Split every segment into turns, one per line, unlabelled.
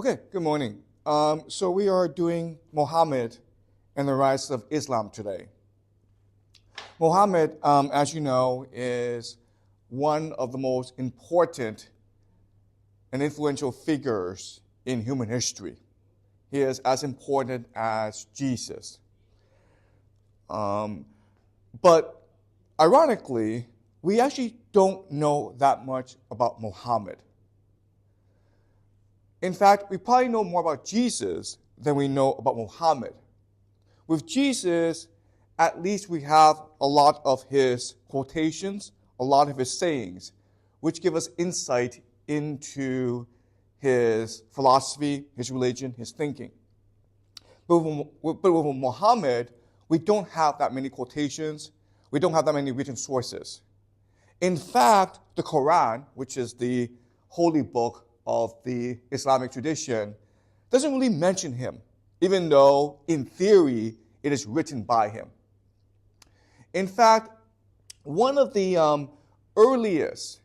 Okay, good morning. So we are doing Mohammed and the rise of Islam today. Mohammed, as you know, is one of the most important and influential figures in human history. He is as important as Jesus. But ironically, we actually don't know that much about Mohammed. In fact, we probably know more about Jesus than we know about Mohammed. With Jesus, at least we have a lot of his quotations, a lot of his sayings, which give us insight into his philosophy, his religion, his thinking. But with Mohammed, we don't have that many quotations. We don't have that many written sources. In fact, the Quran, which is the holy book of the Islamic tradition, doesn't really mention him, even though, in theory, it is written by him. In fact, one of the earliest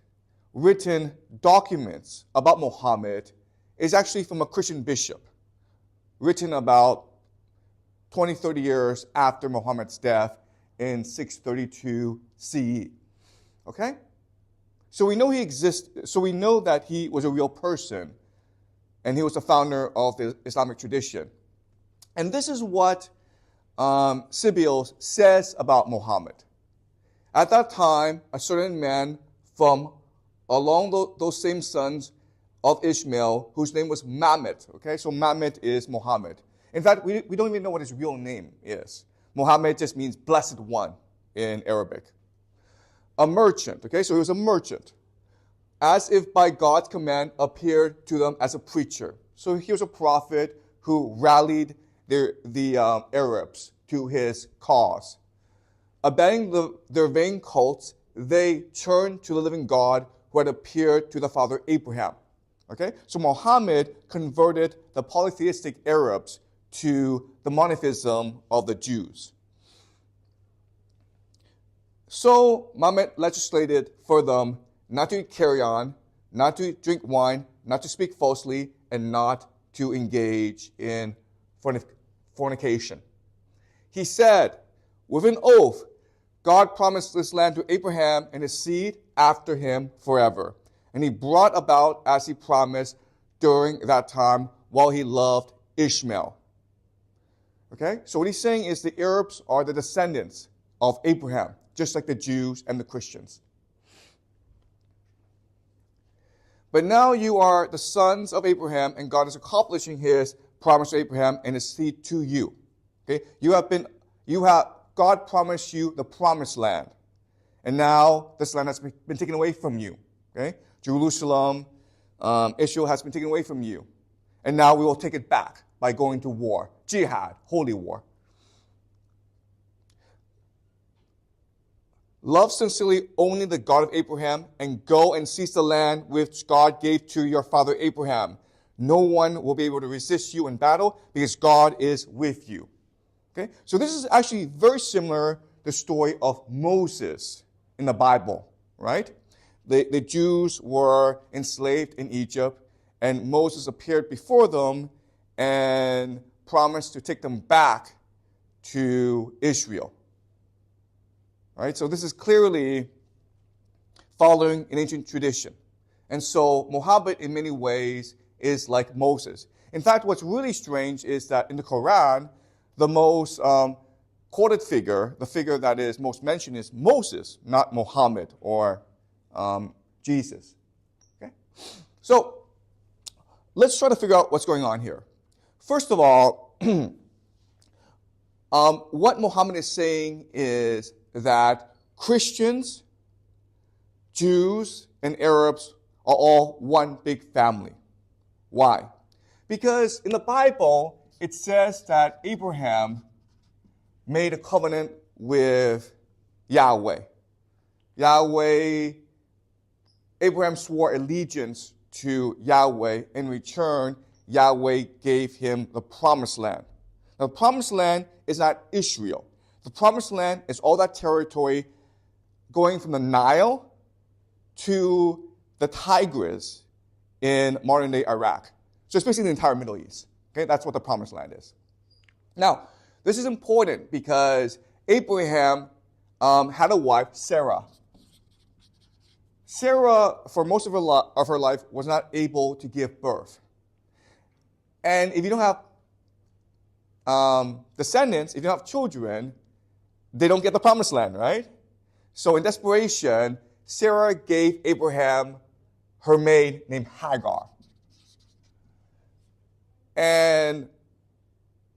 written documents about Mohammed is actually from a Christian bishop, written about 20, 30 years after Muhammad's death in 632 CE. Okay? So we know he exists. So we know that he was a real person, and he was the founder of the Islamic tradition. And this is what Sibyl says about Mohammed. At that time, a certain man from along those same sons of Ishmael, whose name was Mohammed. Okay, so Mohammed is Mohammed. In fact, we don't even know what his real name is. Mohammed just means blessed one in Arabic. A merchant, okay, so he was a merchant, as if by God's command appeared to them as a preacher. So he was a prophet who rallied the Arabs to his cause. Abandoning their vain cults, they turned to the living God who had appeared to the father Abraham. Okay, so Mohammed converted the polytheistic Arabs to the monotheism of the Jews. So Mohammed legislated for them not to carry on, not to drink wine, not to speak falsely, and not to engage in fornication. He said, with an oath, God promised this land to Abraham and his seed after him forever. And he brought about as he promised during that time while he loved Ishmael. Okay, so what he's saying is the Arabs are the descendants of Abraham, just like the Jews and the Christians. But now you are the sons of Abraham, and God is accomplishing his promise to Abraham and his seed to you. Okay, God promised you the promised land, and now this land has been taken away from you. Okay, Jerusalem, Israel has been taken away from you, and now we will take it back by going to war, jihad, holy war. Love sincerely only the God of Abraham, and go and seize the land which God gave to your father Abraham. No one will be able to resist you in battle because God is with you. Okay? So this is actually very similar to the story of Moses in the Bible, right? The Jews were enslaved in Egypt, and Moses appeared before them and promised to take them back to Israel. Right? So this is clearly following an ancient tradition. And so Mohammed, in many ways, is like Moses. In fact, what's really strange is that in the Quran, the most quoted figure, the figure that is most mentioned, is Moses, not Mohammed or Jesus. Okay? So let's try to figure out what's going on here. First of all, what Mohammed is saying is that Christians, Jews, and Arabs are all one big family. Why? Because in the Bible, it says that Abraham made a covenant with Yahweh. Abraham swore allegiance to Yahweh. In return, Yahweh gave him the promised land. Now, the promised land is not Israel. The promised land is all that territory going from the Nile to the Tigris in modern-day Iraq. So it's basically the entire Middle East. Okay, that's what the Promised Land is. Now, this is important because Abraham had a wife, Sarah. Sarah, for most of her life, was not able to give birth. And if you don't have descendants, if you don't have children, they don't get the Promised Land, right? So in desperation, Sarah gave Abraham her maid named Hagar. And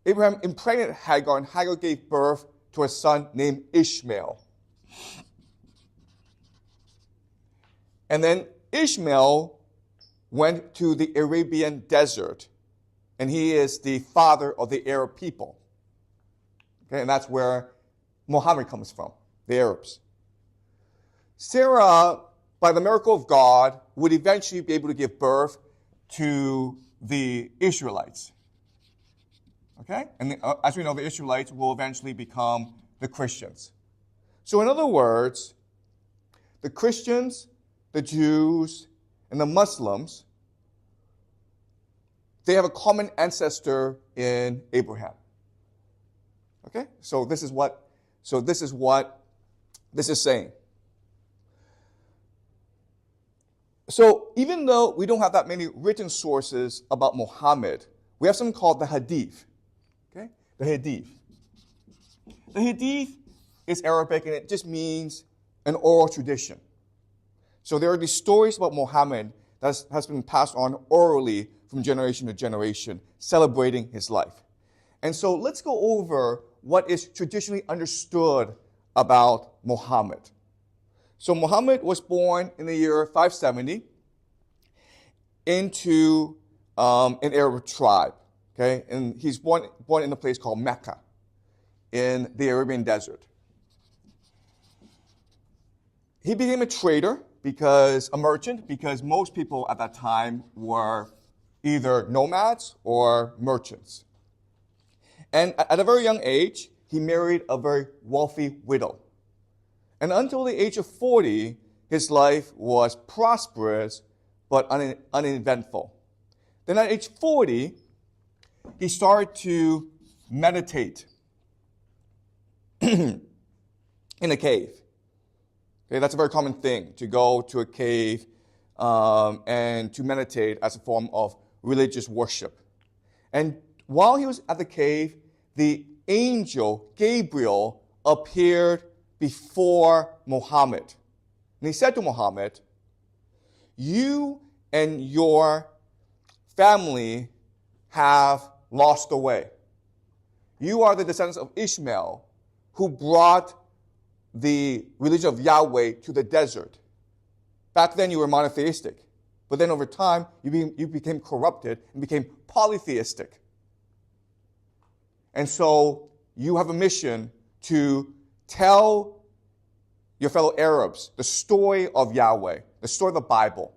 Abraham impregnated Hagar, and Hagar gave birth to a son named Ishmael. And then Ishmael went to the Arabian desert, and he is the father of the Arab people. Okay, and that's where Mohammed comes from, the Arabs. Sarah, by the miracle of God, would eventually be able to give birth to the Israelites. Okay? And as we know, the Israelites will eventually become the Christians. So in other words, the Christians, the Jews, and the Muslims, they have a common ancestor in Abraham. Okay? So this is what this is saying. So even though we don't have that many written sources about Mohammed, we have something called the Hadith. Okay? The Hadith. The Hadith is Arabic, and it just means an oral tradition. So there are these stories about Mohammed that has been passed on orally from generation to generation, celebrating his life. And so let's go over what is traditionally understood about Mohammed. So Mohammed was born in the year 570 into an Arab tribe, okay? And he's born in a place called Mecca in the Arabian desert. He became a trader, a merchant, because most people at that time were either nomads or merchants. And at a very young age, he married a very wealthy widow. And until the age of 40, his life was prosperous but uneventful. Then at age 40, he started to meditate in a cave. Okay, that's a very common thing, to go to a cave and to meditate as a form of religious worship. And while he was at the cave, the angel Gabriel appeared before Mohammed. And he said to Mohammed, "You and your family have lost the way. You are the descendants of Ishmael, who brought the religion of Yahweh to the desert. Back then you were monotheistic, but then over time you became corrupted and became polytheistic. And so you have a mission to tell your fellow Arabs the story of Yahweh, the story of the Bible,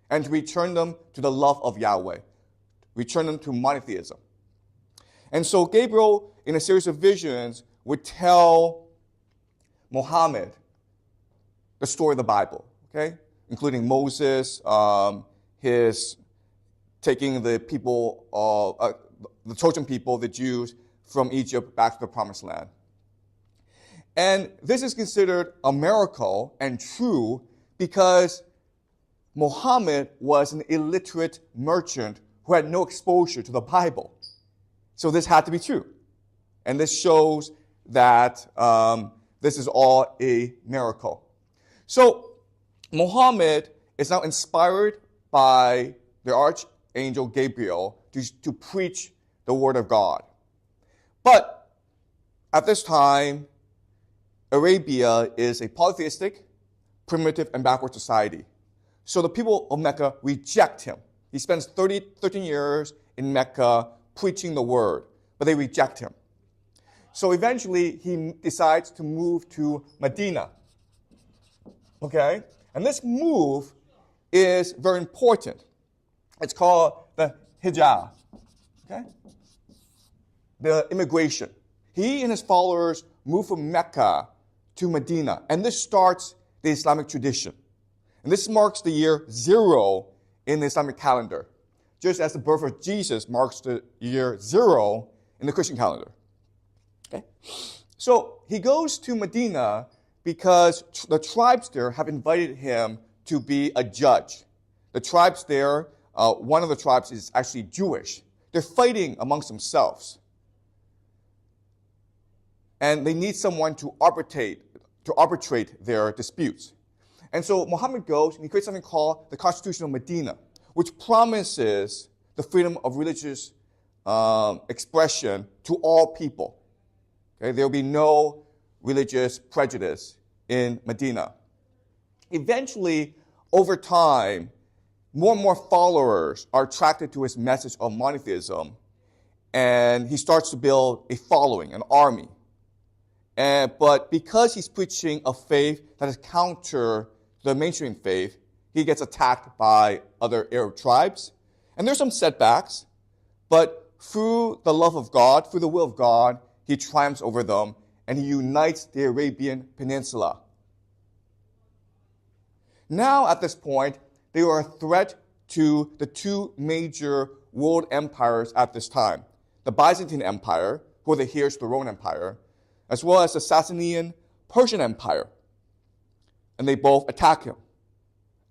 and to return them to the love of Yahweh, return them to monotheism." And so Gabriel, in a series of visions, would tell Mohammed the story of the Bible, okay, including Moses, his taking the people, the chosen people, the Jews, from Egypt back to the Promised Land. And this is considered a miracle and true because Mohammed was an illiterate merchant who had no exposure to the Bible. So this had to be true. And this shows that this is all a miracle. So Mohammed is now inspired by the archangel Gabriel to preach the word of God. But at this time, Arabia is a polytheistic, primitive, and backward society. So the people of Mecca reject him. He spends 13 years in Mecca preaching the word, but they reject him. So eventually, he decides to move to Medina. Okay? And this move is very important. It's called the Hijrah. Okay? The immigration. He and his followers move from Mecca to Medina, and this starts the Islamic tradition. And this marks the year 0 in the Islamic calendar. just as the birth of Jesus marks the year 0 in the Christian calendar. Okay? So he goes to Medina because the tribes there have invited him to be a judge. The tribes there, one of the tribes is actually Jewish. They're fighting amongst themselves. And they need someone to arbitrate their disputes. And so Mohammed goes and he creates something called the Constitution of Medina, which promises the freedom of religious expression to all people. Okay? There will be no religious prejudice in Medina. Eventually, over time, more and more followers are attracted to his message of monotheism, and he starts to build a following, an army. But because he's preaching a faith that is counter the mainstream faith, he gets attacked by other Arab tribes. And there's some setbacks, but through the love of God, through the will of God, he triumphs over them, and he unites the Arabian Peninsula. Now, at this point, they are a threat to the two major world empires at this time. The Byzantine Empire, who adheres to the Roman Empire, as well as the Sasanian Persian Empire. And they both attack him.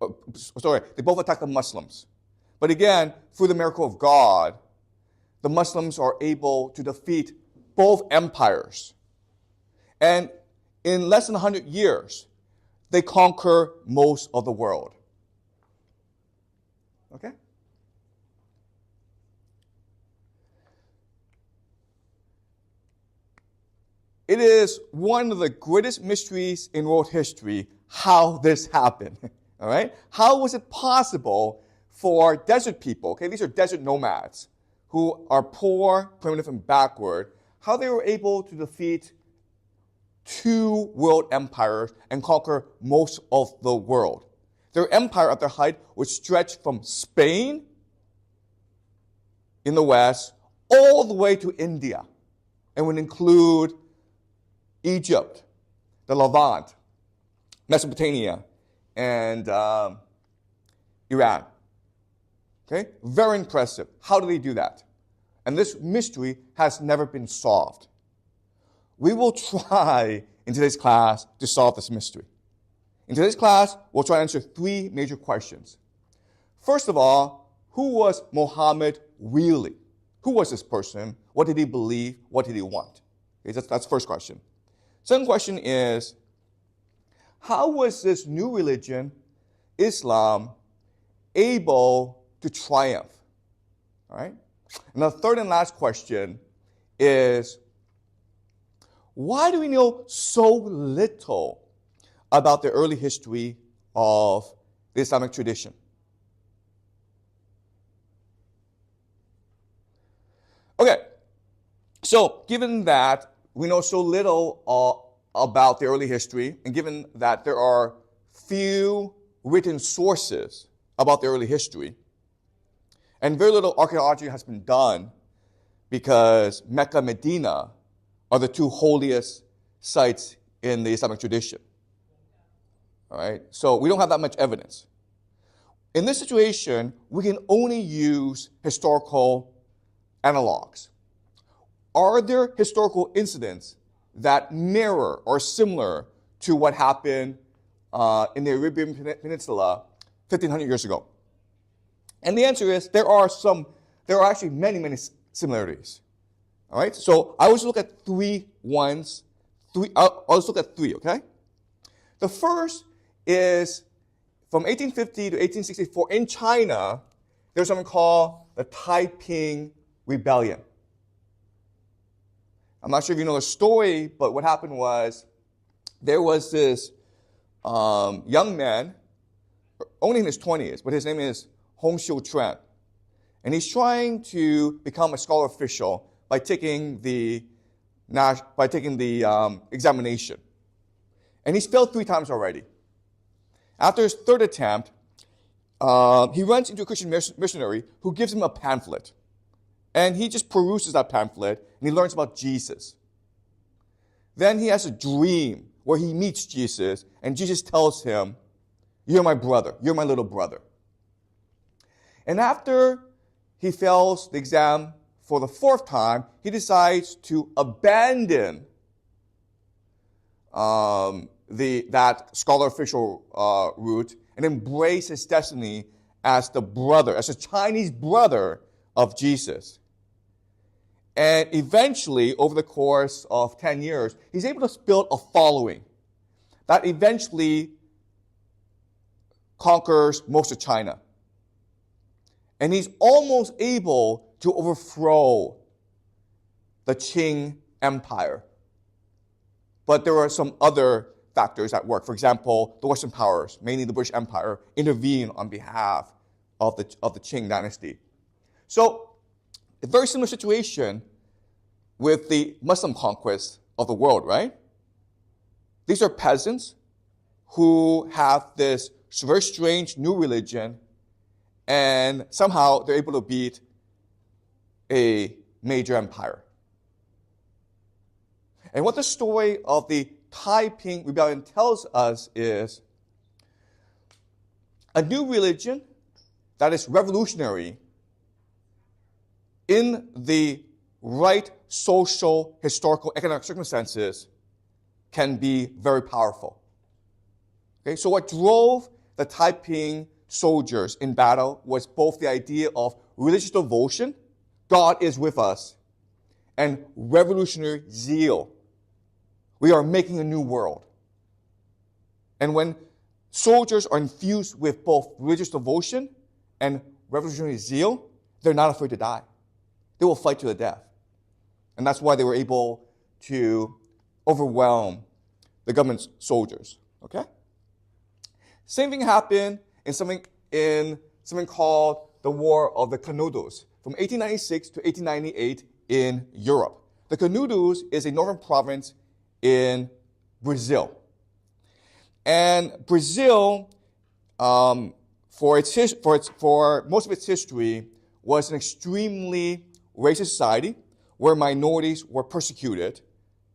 They both attack the Muslims. But again, through the miracle of God, the Muslims are able to defeat both empires. And in less than 100 years, they conquer most of the world. Okay? It is one of the greatest mysteries in world history how this happened. All right? How was it possible for desert people, okay, these are desert nomads who are poor, primitive, and backward, how they were able to defeat two world empires and conquer most of the world. Their empire at their height would stretch from Spain in the west all the way to India and would include Egypt, the Levant, Mesopotamia, and Iran. Okay? Very impressive. How do they do that? And this mystery has never been solved. We will try in today's class to solve this mystery. In today's class, we'll try to answer three major questions. First of all, who was Mohammed really? Who was this person? What did he believe? What did he want? Okay, that's the first question. Second question is, how was this new religion, Islam, able to triumph? All right? And the third and last question is, why do we know so little about the early history of the Islamic tradition? Okay, so given that we know so little about the early history, and given that there are few written sources about the early history, and very little archaeology has been done because Mecca and Medina are the two holiest sites in the Islamic tradition. All right, so we don't have that much evidence. In this situation, we can only use historical analogs. Are there historical incidents that mirror or similar to what happened in the Arabian Peninsula 1,500 years ago? And the answer is there are actually many similarities. All right, so I always look at I'll look at three, okay? The first is from 1850 to 1864 in China, there's something called the Taiping Rebellion. I'm not sure if you know the story, but what happened was there was this young man, only in his 20s, but his name is Hong Xiuquan. And he's trying to become a scholar official by taking the examination. And he's failed 3 times already. After his third attempt, he runs into a Christian missionary who gives him a pamphlet. And he just peruses that pamphlet, and he learns about Jesus. Then he has a dream where he meets Jesus, and Jesus tells him, "You're my brother. You're my little brother." And after he fails the exam for the 4th time, he decides to abandon that scholar official route and embrace his destiny as the Chinese brother of Jesus. And eventually, over the course of 10 years, he's able to build a following that eventually conquers most of China. And he's almost able to overthrow the Qing Empire. But there are some other factors at work. For example, the Western powers, mainly the British Empire, intervene on behalf of the Qing dynasty. So, a very similar situation with the Muslim conquest of the world, right? These are peasants who have this very strange new religion, and somehow they're able to beat a major empire. And what the story of the Taiping Rebellion tells us is a new religion that is revolutionary in the right social, historical, economic circumstances can be very powerful. Okay, so what drove the Taiping soldiers in battle was both the idea of religious devotion, God is with us, and revolutionary zeal. We are making a new world. And when soldiers are infused with both religious devotion and revolutionary zeal, they're not afraid to die. They will fight to the death. And that's why they were able to overwhelm the government's soldiers. Okay? Same thing happened in something called the War of the Canudos from 1896 to 1898 in Europe. The Canudos is a northern province in Brazil. And Brazil, for most of its history, was an extremely racist society where minorities were persecuted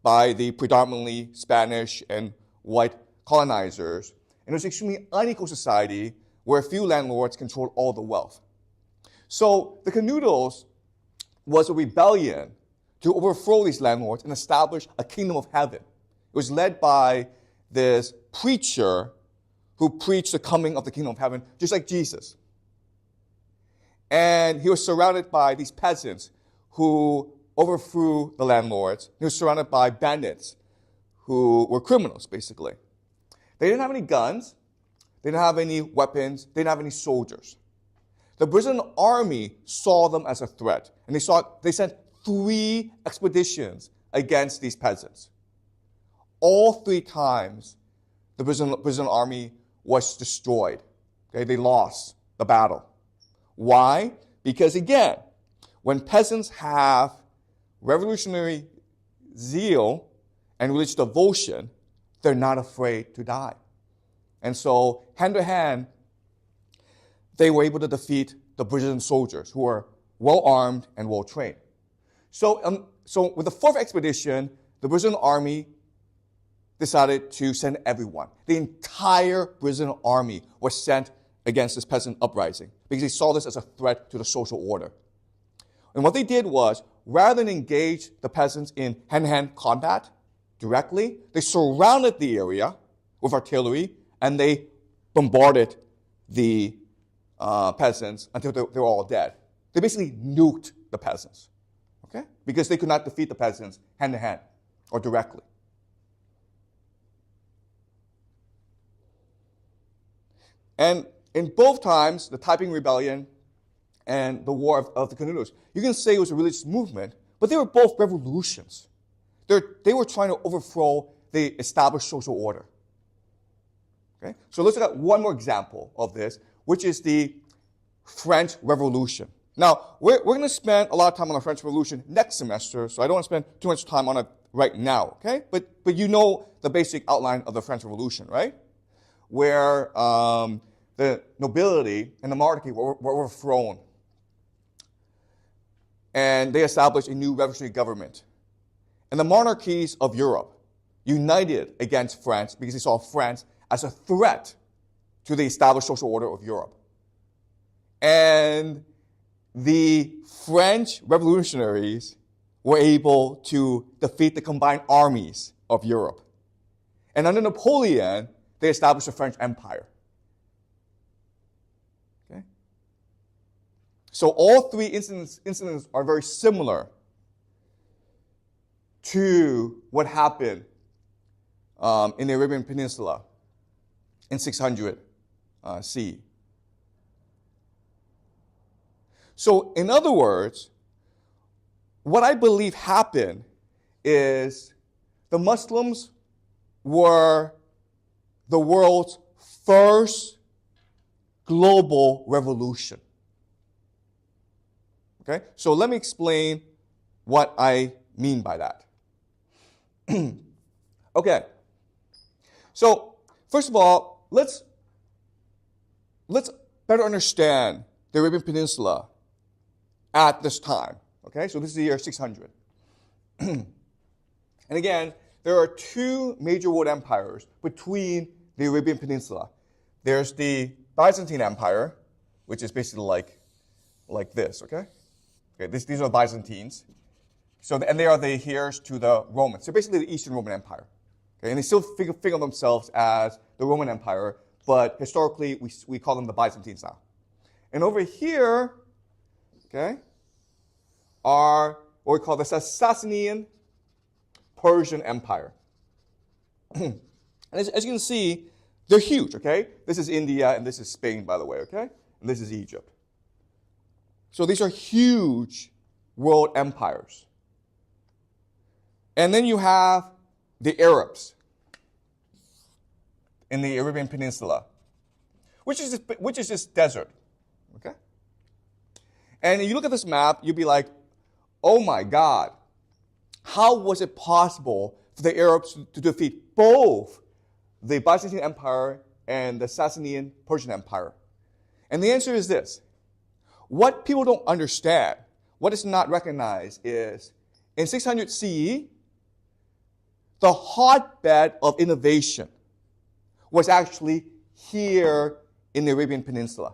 by the predominantly Spanish and white colonizers. And it was an extremely unequal society where a few landlords controlled all the wealth. So the Canudos was a rebellion to overthrow these landlords and establish a kingdom of heaven. It was led by this preacher who preached the coming of the kingdom of heaven, just like Jesus. And he was surrounded by these peasants who overthrew the landlords. He was surrounded by bandits who were criminals, basically. They didn't have any guns. They didn't have any weapons. They didn't have any soldiers. The Brazilian army saw them as a threat, and they sent 3 expeditions against these peasants. All 3 times, the Brazilian army was destroyed. Okay, they lost the battle. Why? Because again, when peasants have revolutionary zeal and religious devotion, they're not afraid to die. And so, hand to hand, they were able to defeat the Brazilian soldiers who were well-armed and well-trained. So with the 4th expedition, the Brazilian army decided to send everyone. The entire Brazilian army was sent against this peasant uprising because they saw this as a threat to the social order. And what they did was, rather than engage the peasants in hand-to-hand combat directly, they surrounded the area with artillery and they bombarded the peasants until they were all dead. They basically nuked the peasants, okay? Because they could not defeat the peasants hand-to-hand or directly. And in both times, the Taiping Rebellion and the War of the Canudos, you can say it was a religious movement, but they were both revolutions. They were trying to overthrow the established social order. Okay? So let's look at one more example of this, which is the French Revolution. Now, we're going to spend a lot of time on the French Revolution next semester, so I don't want to spend too much time on it right now, okay? But you know the basic outline of the French Revolution, right? Where the nobility and the monarchy were overthrown. And they established a new revolutionary government. And the monarchies of Europe united against France because they saw France as a threat to the established social order of Europe. And the French revolutionaries were able to defeat the combined armies of Europe. And under Napoleon, they established the French Empire. Okay? So all three incidents are very similar to what happened in the Arabian Peninsula in 600 CE. So in other words, what I believe happened is the Muslims were the world's first global revolution. Okay? So let me explain what I mean by that. Okay. So, first of all, let's better understand the Arabian Peninsula at this time. Okay? So this is the year 600. And again, there are two major world empires between the Arabian Peninsula. There's the Byzantine Empire, which is basically like this, okay? These are the Byzantines. So, and they are the heirs to the Romans. So basically the Eastern Roman Empire. Okay? And they still think of themselves as the Roman Empire, but historically we call them the Byzantines now. And over here, okay, are what we call the Sasanian Persian Empire. And as you can see, they're huge, okay? This is India, and this is Spain, by the way, okay? And this is Egypt. So these are huge world empires. And then you have the Arabs in the Arabian Peninsula, which is just desert, okay? And you look at this map, you'd be like, oh my God, how was it possible for the Arabs to defeat both the Byzantine Empire and the Sasanian Persian Empire? And the answer is this. What people don't understand, what is not recognized is, in 600 CE, the hotbed of innovation was actually here in the Arabian Peninsula.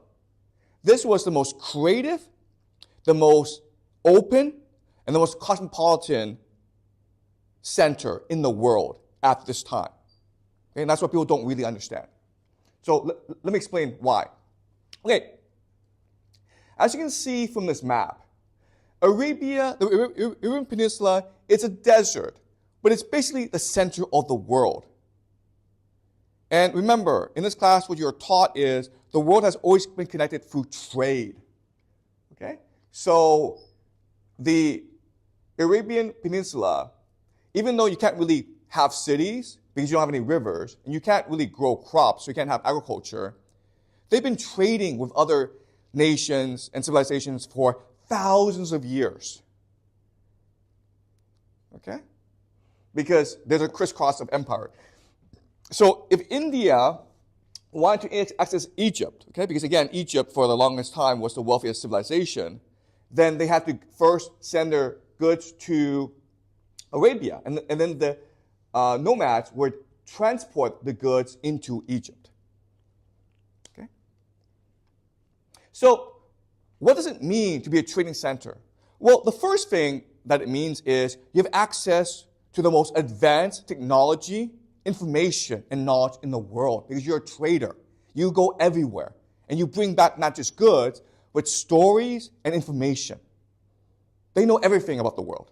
This was the most creative, the most open, and the most cosmopolitan center in the world at this time. Okay, and that's what people don't really understand. So let me explain why. Okay, as you can see from this map, Arabia, the Arabian Peninsula, it's a desert, but it's basically the center of the world. And remember, in this class, what you're taught is the world has always been connected through trade. Okay? So the Arabian Peninsula, even though you can't really have cities because you don't have any rivers, and you can't really grow crops, so you can't have agriculture, they've been trading with other nations and civilizations for thousands of years. Okay? Because there's a crisscross of empire. So if India wanted to access Egypt, okay, because again, Egypt for the longest time was the wealthiest civilization, then they had to first send their goods to Arabia, and then the nomads would transport the goods into Egypt. Okay? So what does it mean to be a trading center? Well, the first thing that it means is you have access to the most advanced technology, information, and knowledge in the world because you're a trader. You go everywhere, and you bring back not just goods, but stories and information. They know everything about the world.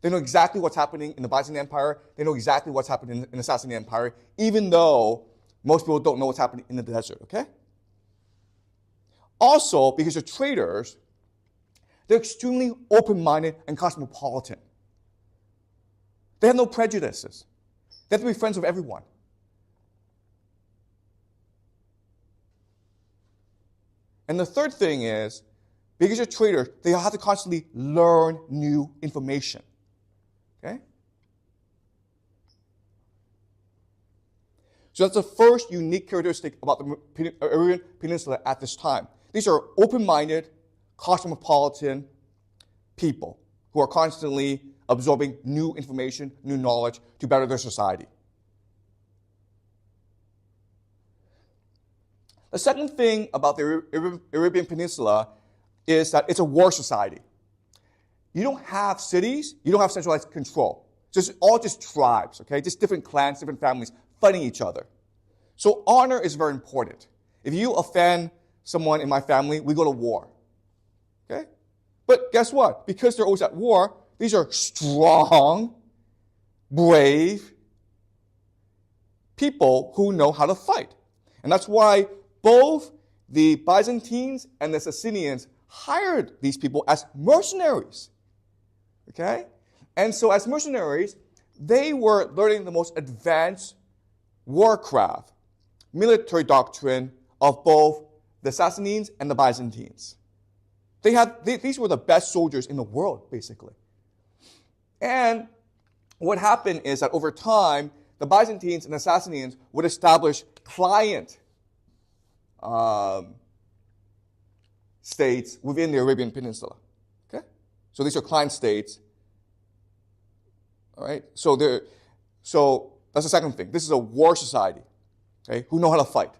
They know exactly what's happening in the Byzantine Empire. They know exactly what's happening in the Sasanian Empire, even though most people don't know what's happening in the desert, okay? Also, because they're traders, they're extremely open-minded and cosmopolitan. They have no prejudices. They have to be friends with everyone. And the third thing is, because you're traders, they have to constantly learn new information. Okay? So that's the first unique characteristic about the Arabian Peninsula at this time. These are open-minded, cosmopolitan people who are constantly absorbing new information, new knowledge to better their society. The second thing about the Arabian Peninsula is that it's a war society. You don't have cities. You don't have centralized control. All just tribes, okay? Just different clans, different families fighting each other. So honor is very important. If you offend someone in my family, we go to war, okay? But guess what? Because they're always at war, these are strong, brave people who know how to fight. And that's why both the Byzantines and the Sasanians hired these people as mercenaries. Okay? And so as mercenaries, they were learning the most advanced warcraft, military doctrine of both the Sassanians and the Byzantines. These were the best soldiers in the world, basically. And what happened is that over time, the Byzantines and the Sasanians would establish client states within the Arabian Peninsula. Okay? So these are client states. All right? So that's the second thing. This is a war society, okay, who know how to fight.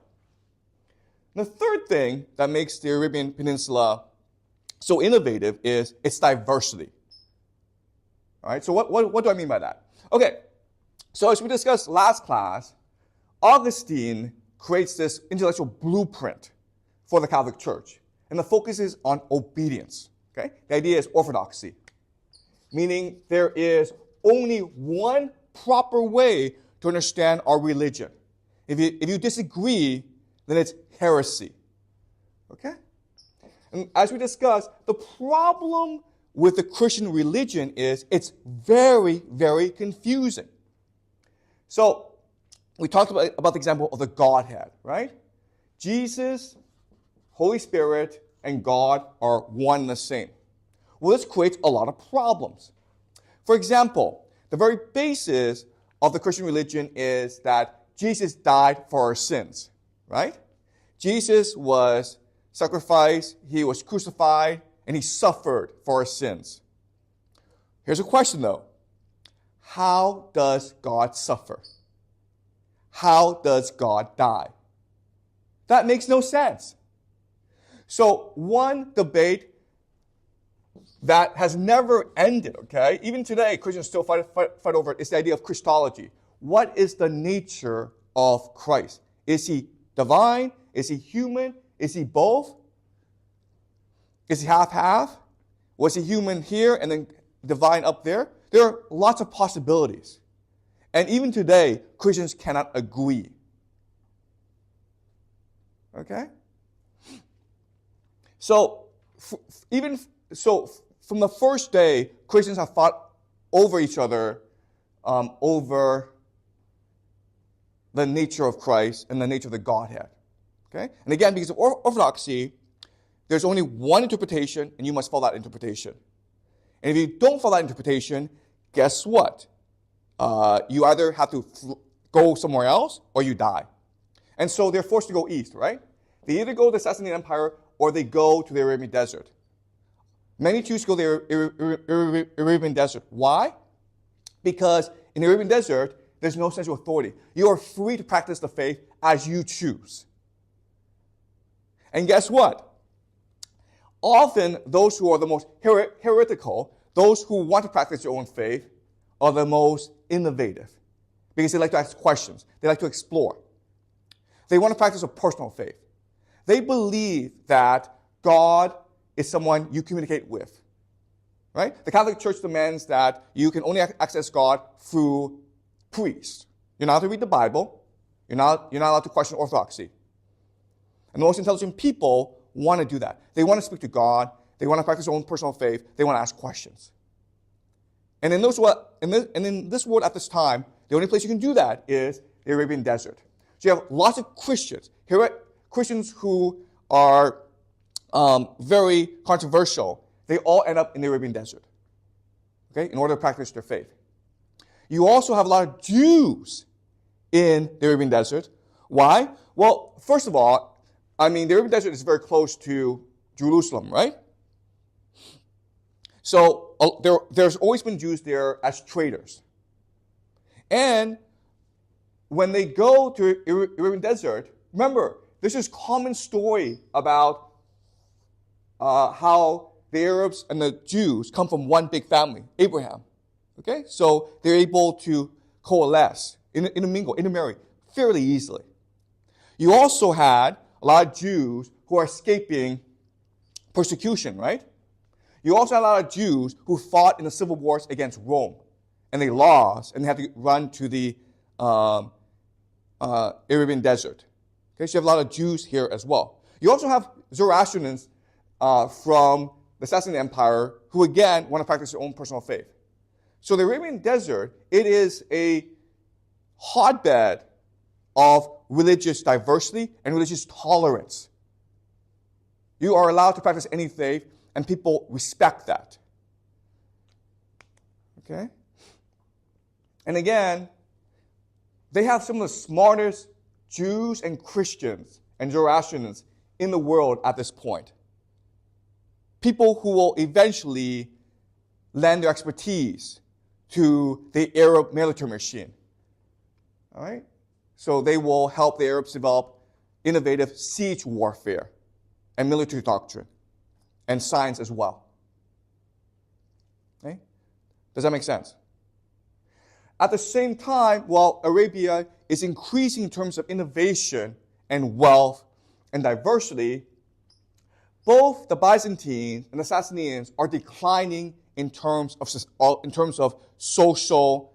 And the third thing that makes the Arabian Peninsula so innovative is its diversity. All right? So what do I mean by that? Okay. So as we discussed last class, Augustine creates this intellectual blueprint for the Catholic Church. And the focus is on obedience. Okay? The idea is orthodoxy, meaning there is only one proper way to understand our religion. If you disagree, then it's heresy. Okay? And as we discussed, the problem with the Christian religion is it's very, very confusing. So we talked about the example of the Godhead, right? Jesus, Holy Spirit, and God are one and the same. Well, this creates a lot of problems. For example, the very basis of the Christian religion is that Jesus died for our sins, right? Jesus was sacrificed, he was crucified, and he suffered for our sins. Here's a question, though. How does God suffer? How does God die? That makes no sense. So one debate that has never ended, okay? Even today, Christians still fight over it. It's the idea of Christology. What is the nature of Christ? Is he divine? Is he human? Is he both? Is he half-half? Was he human here and then divine up there? There are lots of possibilities. And even today, Christians cannot agree. Okay? So, from the first day, Christians have fought over each other, over the nature of Christ and the nature of the Godhead. Okay? And again, because of orthodoxy, there's only one interpretation, and you must follow that interpretation. And if you don't follow that interpretation, guess what? You either have to go somewhere else or you die. And so they're forced to go east, right? They either go to the Sassanid Empire or they go to the Arabian desert. Many choose to go to the Arabian desert. Why? Because in the Arabian desert, there's no central authority. You are free to practice the faith as you choose. And guess what? Often, those who are the most heretical, those who want to practice their own faith, are the most innovative because they like to ask questions. They like to explore. They want to practice a personal faith. They believe that God is someone you communicate with, right? The Catholic Church demands that you can only access God through priests. You're not allowed to read the Bible. You're not allowed to question orthodoxy. And the most intelligent people want to do that. They want to speak to God. They want to practice their own personal faith. They want to ask questions. And in this world at this time, the only place you can do that is the Arabian desert. So you have lots of Christians, Christians who are very controversial. They all end up in the Arabian desert, okay, in order to practice their faith. You also have a lot of Jews in the Arabian desert. Why? Well, first of all, the Arabian desert is very close to Jerusalem, right? So there's always been Jews there as traders. And when they go to Arabian desert, remember, there's this common story about how the Arabs and the Jews come from one big family, Abraham. Okay? So they're able to coalesce, intermarry fairly easily. You also had a lot of Jews who are escaping persecution, right? You also had a lot of Jews who fought in the civil wars against Rome, and they lost, and they had to run to the Arabian desert. Okay, so you have a lot of Jews here as well. You also have Zoroastrians from the Sassanid Empire who, again, want to practice their own personal faith. So the Arabian desert, it is a hotbed of religious diversity and religious tolerance. You are allowed to practice any faith, and people respect that. Okay? And again, they have some of the smartest Jews and Christians and Zoroastrians in the world at this point. People who will eventually lend their expertise to the Arab military machine. All right? So they will help the Arabs develop innovative siege warfare and military doctrine and science as well. Okay? Does that make sense? At the same time, while Arabia is increasing in terms of innovation and wealth and diversity, both the Byzantines and the Sassanians are declining in terms of social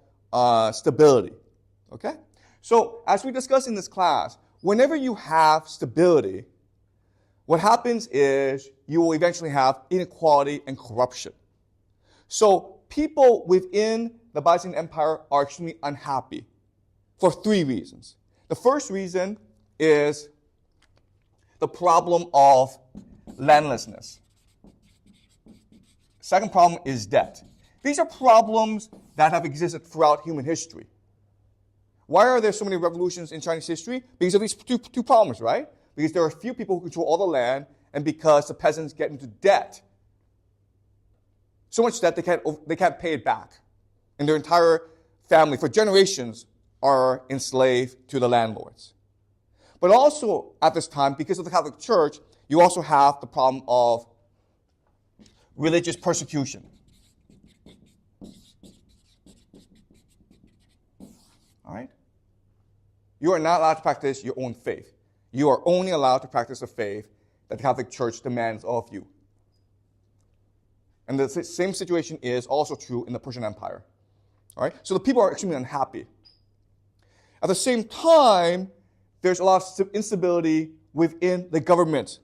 stability. Okay? So, as we discussed in this class, whenever you have stability, what happens is you will eventually have inequality and corruption. So, people within the Byzantine Empire are extremely unhappy for three reasons. The first reason is the problem of landlessness. Second problem is debt. These are problems that have existed throughout human history. Why are there so many revolutions in Chinese history? Because of these two problems, right? Because there are a few people who control all the land, and because the peasants get into debt. So much debt they can't pay it back. And their entire family, for generations, are enslaved to the landlords. But also, at this time, because of the Catholic Church, you also have the problem of religious persecution. All right? You are not allowed to practice your own faith. You are only allowed to practice a faith that the Catholic Church demands of you. And the same situation is also true in the Persian Empire. All right? So the people are extremely unhappy. At the same time, there's a lot of instability within the government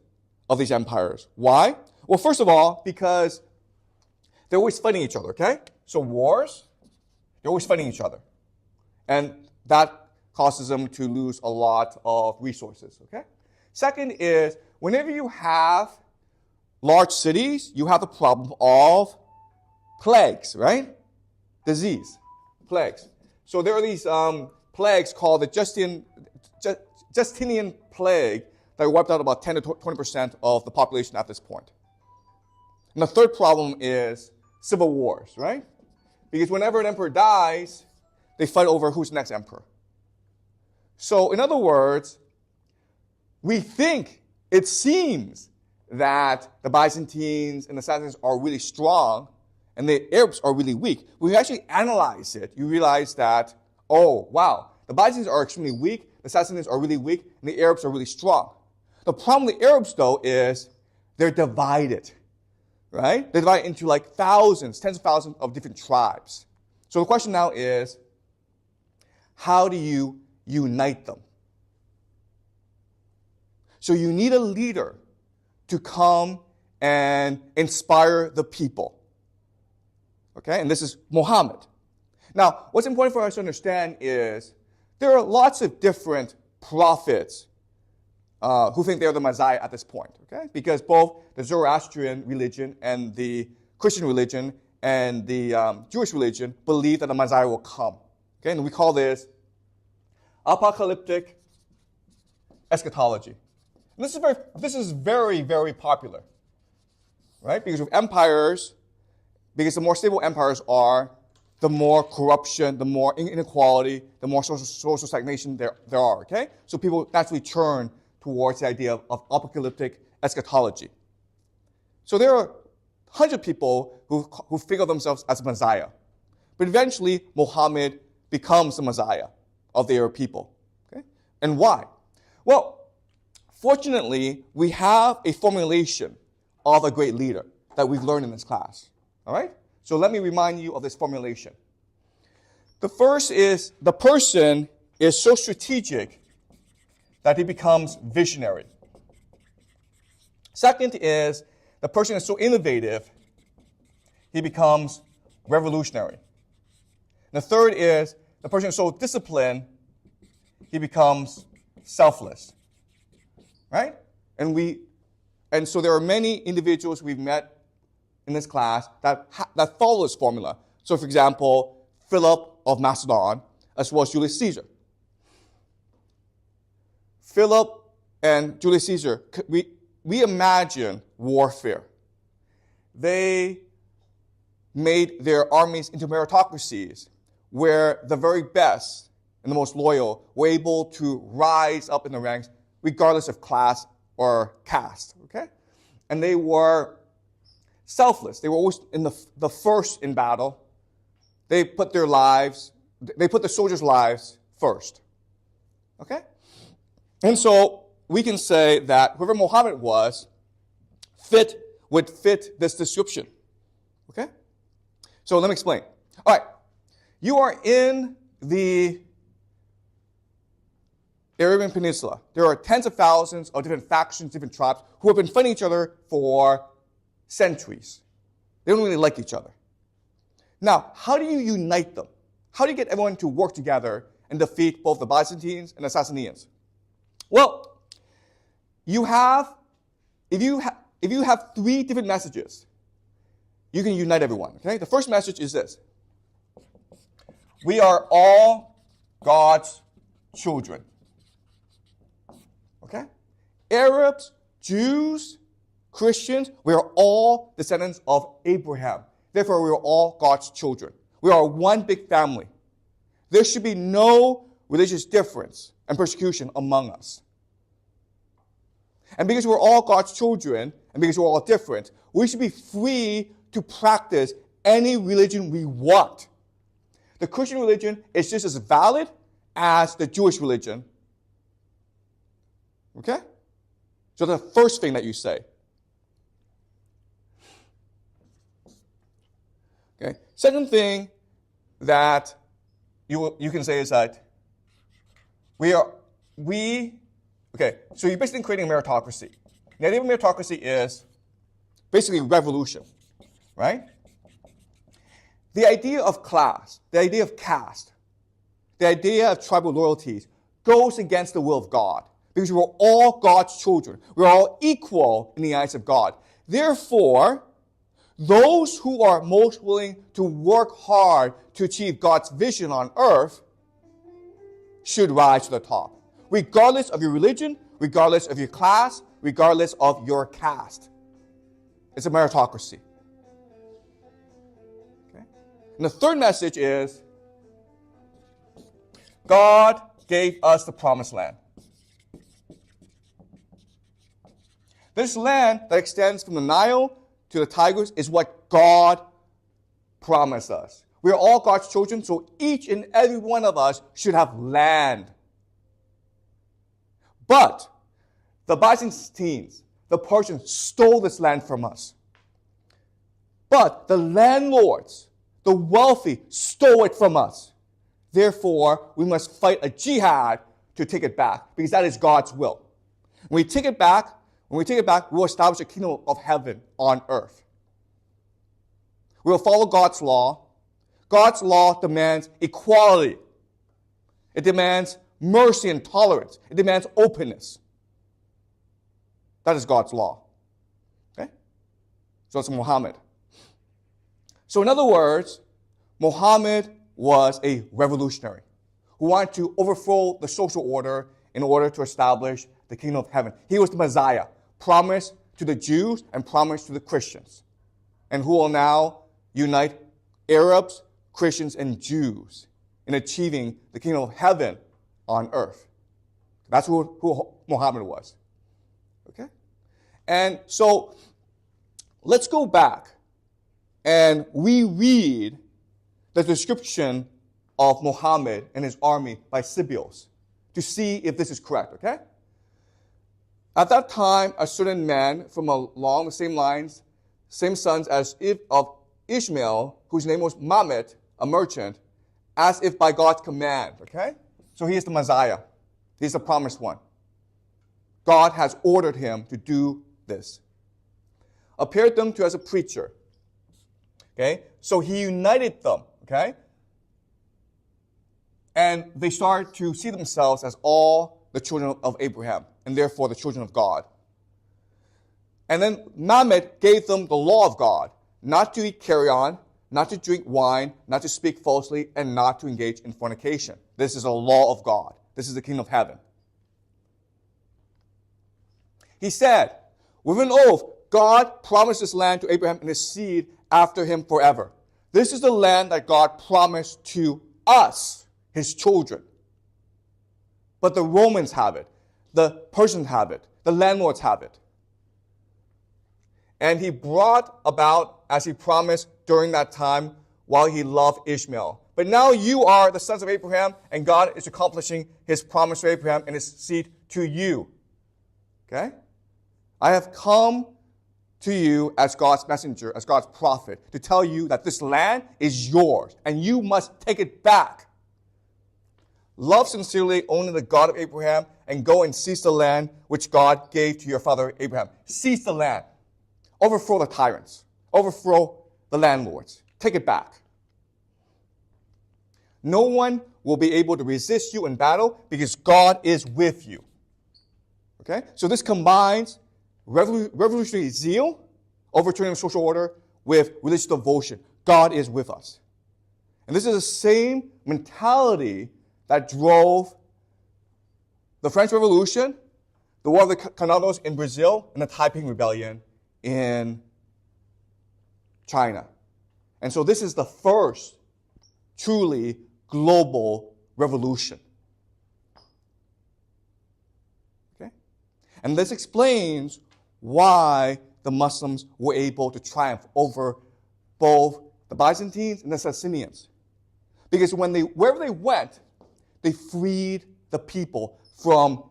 of these empires. Why? Well, first of all, because they're always fighting each other, okay? So wars, they're always fighting each other. And that causes them to lose a lot of resources, okay? Second is, whenever you have large cities, you have the problem of plagues, right? Disease, plagues. So there are these plagues called the Justinian plague that wiped out about 10 to 20% of the population at this point. And the third problem is civil wars, right? Because whenever an emperor dies, they fight over who's the next emperor. So in other words, we think, it seems, that the Byzantines and the Sassanids are really strong and the Arabs are really weak. When you actually analyze it, you realize that, oh, wow, the Byzantines are extremely weak, the Sassanids are really weak, and the Arabs are really strong. The problem with the Arabs, though, is they're divided, right? They're divided into like thousands, tens of thousands of different tribes. So the question now is, how do you unite them? So you need a leader to come and inspire the people. Okay, and this is Mohammed. Now, what's important for us to understand is there are lots of different prophets who think they're the Messiah at this point, okay? Because both the Zoroastrian religion and the Christian religion and the Jewish religion believe that the Messiah will come. Okay, and we call this apocalyptic eschatology. And this is very, very popular, right? Because with empires, because the more stable empires are, the more corruption, the more inequality, the more social stagnation there are, okay? So people naturally turn towards the idea of apocalyptic eschatology. So there are hundreds of people who think of themselves as Messiah. But eventually, Mohammed becomes the Messiah of the Arab people. Okay? And why? Well, fortunately, we have a formulation of a great leader that we've learned in this class. All right? So let me remind you of this formulation. The first is the person is so strategic that he becomes visionary. Second is the person is so innovative, he becomes revolutionary. And the third is the person is so disciplined, he becomes selfless. Right? And so there are many individuals we've met in this class that follow this formula. So, for example, Philip of Macedon, as well as Julius Caesar. Philip and Julius Caesar, we imagine warfare. They made their armies into meritocracies where the very best and the most loyal were able to rise up in the ranks regardless of class or caste, okay? And they were selfless. They were always in the first in battle. They put the soldiers' lives first, okay? And so we can say that whoever Mohammed was would fit this description, okay? So let me explain. All right, you are in the Arabian Peninsula. There are tens of thousands of different factions, different tribes who have been fighting each other for centuries. They don't really like each other. Now, how do you unite them? How do you get everyone to work together and defeat both the Byzantines and the Sasanians? Well, if you have three different messages, you can unite everyone. Okay? The first message is this: we are all God's children. Okay? Arabs, Jews, Christians, we are all descendants of Abraham. Therefore, we are all God's children. We are one big family. There should be no religious difference and persecution among us. And because we're all God's children, and because we're all different, we should be free to practice any religion we want. The Christian religion is just as valid as the Jewish religion. Okay? So that's the first thing that you say. Okay? Second thing that you can say is that so you're basically creating a meritocracy. The idea of meritocracy is basically revolution, right? The idea of class, the idea of caste, the idea of tribal loyalties goes against the will of God because we're all God's children. We're all equal in the eyes of God. Therefore, those who are most willing to work hard to achieve God's vision on earth should rise to the top, regardless of your religion, regardless of your class, regardless of your caste. It's a meritocracy. Okay? And the third message is God gave us the promised land. This land that extends from the Nile to the Tigris is what God promised us. We are all God's children, so each and every one of us should have land. But the Byzantines, the Persians, stole this land from us. But the landlords, the wealthy, stole it from us. Therefore, we must fight a jihad to take it back, because that is God's will. When we take it back, we'll establish a kingdom of heaven on earth. We will follow God's law. God's law demands equality. It demands mercy and tolerance. It demands openness. That is God's law. Okay? So it's Mohammed. So in other words, Mohammed was a revolutionary who wanted to overthrow the social order in order to establish the kingdom of heaven. He was the Messiah, promised to the Jews and promised to the Christians, and who will now unite Arabs, Christians, and Jews in achieving the kingdom of heaven on earth. That's who Mohammed was. Okay? And so let's go back and reread the description of Mohammed and his army by Sibyls to see if this is correct, okay? At that time, a certain man from along the same lines, same sons as if of Ishmael, whose name was Mohammed, a merchant, as if by God's command, okay? So he is the Messiah. He's the promised one. God has ordered him to do this. Appeared them to as a preacher, okay? So he united them, okay? And they start to see themselves as all the children of Abraham, and therefore the children of God. And then Mohammed gave them the law of God, not to eat carrion, not to drink wine, not to speak falsely, and not to engage in fornication. This is a law of God. This is the kingdom of heaven. He said, with an oath, God promised this land to Abraham and his seed after him forever. This is the land that God promised to us, his children. But the Romans have it. The Persians have it. The landlords have it. And he brought about, as he promised during that time, while he loved Ishmael. But now you are the sons of Abraham, and God is accomplishing his promise to Abraham and his seed to you. Okay? I have come to you as God's messenger, as God's prophet, to tell you that this land is yours, and you must take it back. Love sincerely only the God of Abraham, and go and seize the land which God gave to your father Abraham. Seize the land. Overthrow the tyrants. Overthrow the landlords. Take it back. No one will be able to resist you in battle because God is with you. Okay? So this combines revolutionary zeal, overturning social order, with religious devotion. God is with us. And this is the same mentality that drove the French Revolution, the War of the Canados in Brazil, and the Taiping Rebellion in China. And so this is the first truly global revolution. Okay? And this explains why the Muslims were able to triumph over both the Byzantines and the Sasanians. Because wherever they went, they freed the people from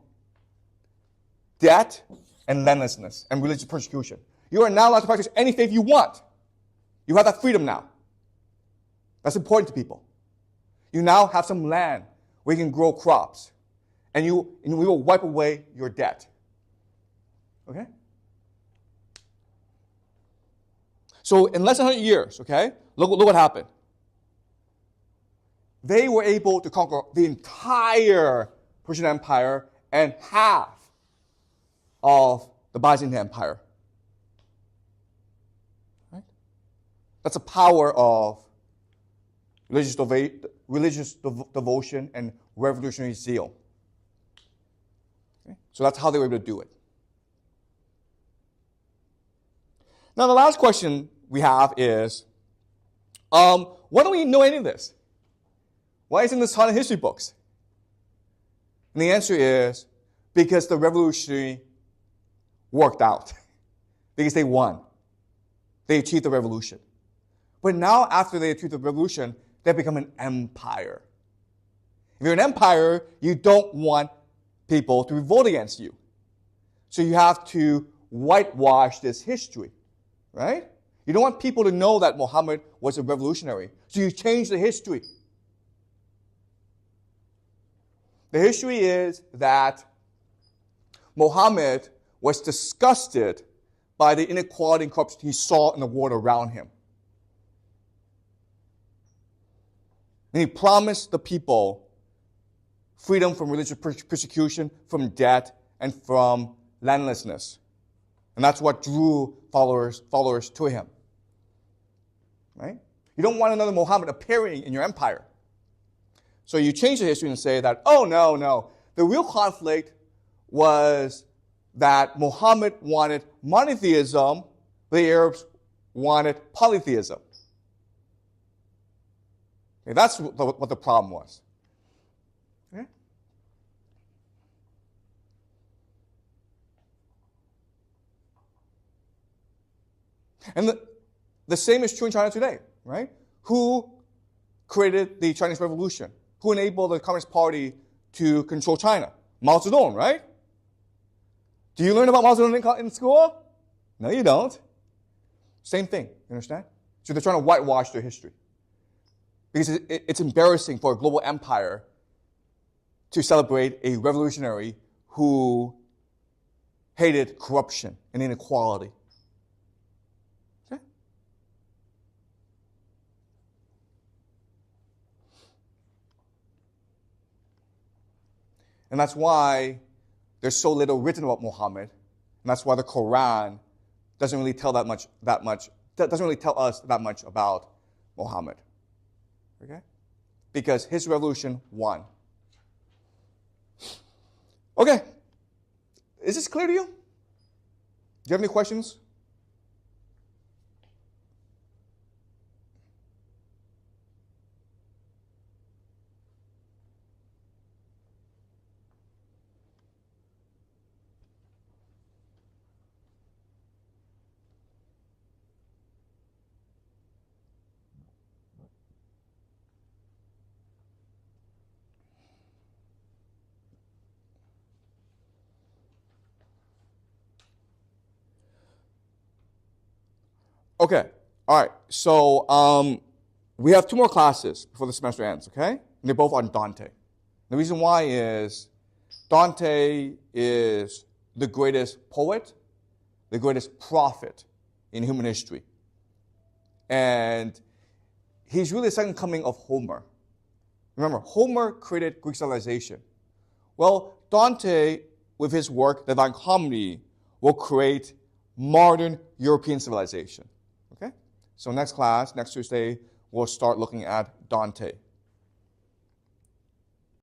debt and landlessness and religious persecution. You are now allowed to practice any faith you want. You have that freedom now. That's important to people. You now have some land where you can grow crops, and we will wipe away your debt. Okay? So in less than 100 years, okay, look what happened. They were able to conquer the entire Persian Empire and half of the Byzantine Empire. Right? That's the power of religious devotion and revolutionary zeal. Okay? So that's how they were able to do it. Now the last question we have is, why don't we know any of this? Why isn't this taught in history books? And the answer is because the revolutionary worked out. Because they won. They achieved the revolution. But now after they achieved the revolution, they become an empire. If you're an empire, you don't want people to revolt against you. So you have to whitewash this history, right? You don't want people to know that Mohammed was a revolutionary. So you change the history. The history is that Mohammed was disgusted by the inequality and corruption he saw in the world around him. And he promised the people freedom from religious persecution, from debt, and from landlessness. And that's what drew followers to him. Right? You don't want another Mohammed appearing in your empire. So you change the history and say that, oh, no. The real conflict was that Mohammed wanted monotheism, the Arabs wanted polytheism. Okay, that's what the problem was. Okay? And the same is true in China today, right? Who created the Chinese Revolution? Who enabled the Communist Party to control China? Mao Zedong, right? Do you learn about Mao Zedong in school? No, you don't. Same thing, you understand? So they're trying to whitewash their history. Because it's embarrassing for a global empire to celebrate a revolutionary who hated corruption and inequality. Okay? And that's why there's so little written about Mohammed, and that's why the Quran doesn't really tell doesn't really tell us that much about Mohammed. Okay? Because his revolution won. Okay. Is this clear to you? Do you have any questions? Okay. All right. So we have 2 more classes before the semester ends, okay? And they're both on Dante. The reason why is Dante is the greatest poet, the greatest prophet in human history. And he's really the second coming of Homer. Remember, Homer created Greek civilization. Well, Dante, with his work, The Divine Comedy, will create modern European civilization. Okay? So next class, next Tuesday, we'll start looking at Dante.